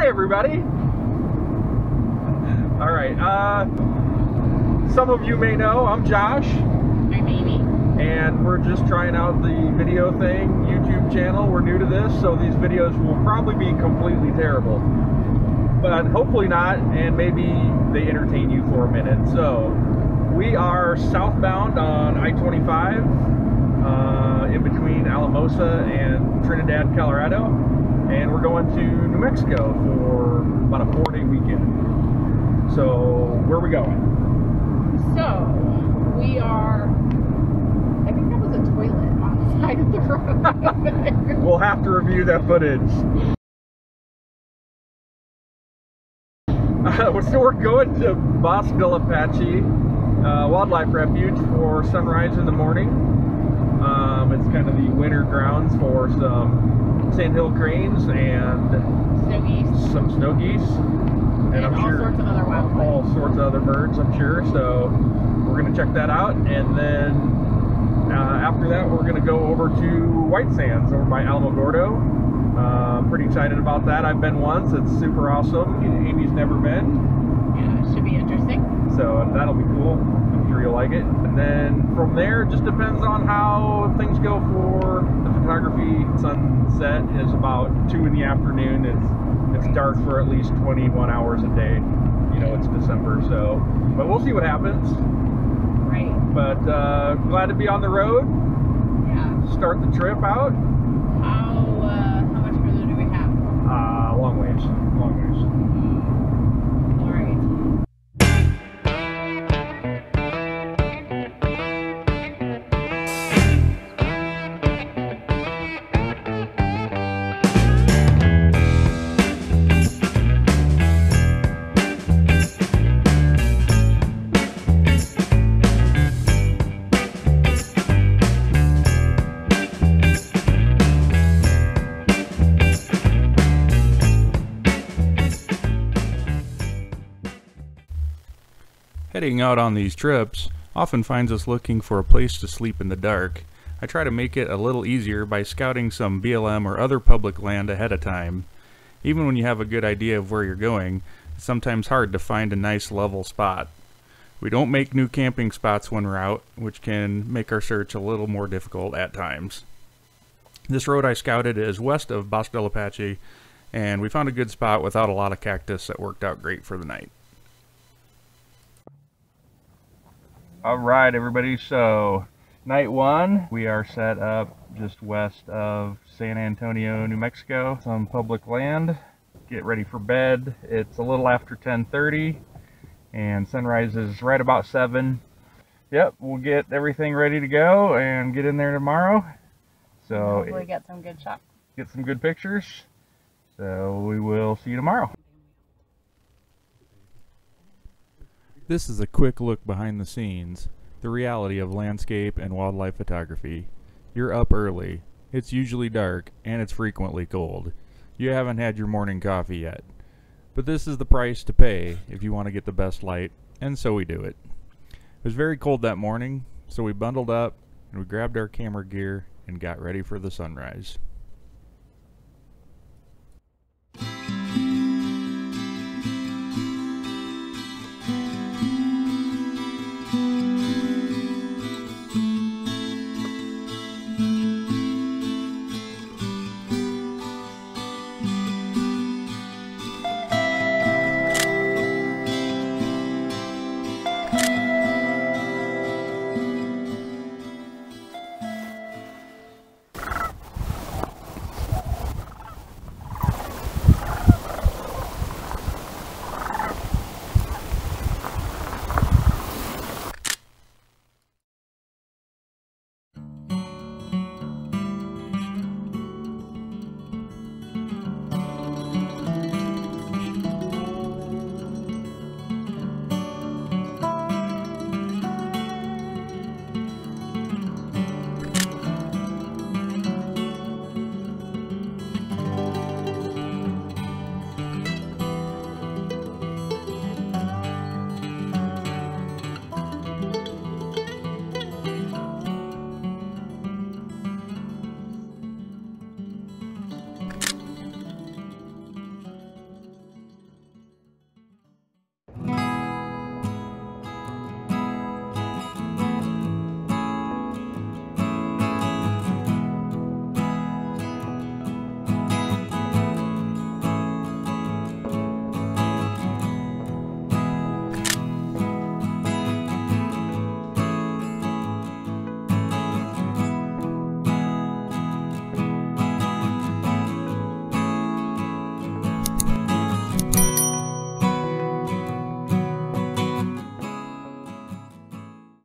Hi everybody. All right, some of you may know I'm Josh. I'm Amy. And we're just trying out the video thing, YouTube channel. We're new to this, so these videos will probably be completely terrible. But hopefully not, and maybe they entertain you for a minute. So, we are southbound on I-25, in between Alamosa and Trinidad, Colorado. And we're going to New Mexico for about a 4-day weekend. So, where are we going? So, we are, I think that was a toilet on the side of the road. We'll have to review that footage. So we're going to Bosque del Apache Wildlife Refuge for sunrise in the morning. It's kind of the winter grounds for some sandhill cranes and snow geese. Some snow geese. And I'm all sure sorts of other wildlife. All sorts of other birds, I'm sure. So we're going to check that out. And then after that, we're going to go over to White Sands over by Alamogordo. Pretty excited about that. I've been once. It's super awesome. Amy's never been. Yeah, it should be interesting. So that'll be cool. I'm sure you'll like it. And then from there, it just depends on how things go for the photography. Sunset is about 2 in the afternoon. It's dark for at least 21 hours a day. You know, it's December, so. But we'll see what happens. Right. But glad to be on the road. Yeah. Start the trip out. How much further do we have? Long ways. Long ways. All right. Heading out on these trips often finds us looking for a place to sleep in the dark. I try to make it a little easier by scouting some BLM or other public land ahead of time. Even when you have a good idea of where you're going, it's sometimes hard to find a nice level spot. We don't make new camping spots when we're out, which can make our search a little more difficult at times. This road I scouted is west of Bosque del Apache, and we found a good spot without a lot of cactus that worked out great for the night. All right, everybody, so night one, we are set up just west of San Antonio, New Mexico, some public land. Get ready for bed. It's a little after 10:30 and sunrise is right about 7. Yep, we'll get everything ready to go and get in there tomorrow. So hopefully get some good shots. Get some good pictures. So we will see you tomorrow. This is a quick look behind the scenes, the reality of landscape and wildlife photography. You're up early, it's usually dark, and it's frequently cold. You haven't had your morning coffee yet. But this is the price to pay if you want to get the best light, and so we do it. It was very cold that morning, so we bundled up, and we grabbed our camera gear and got ready for the sunrise.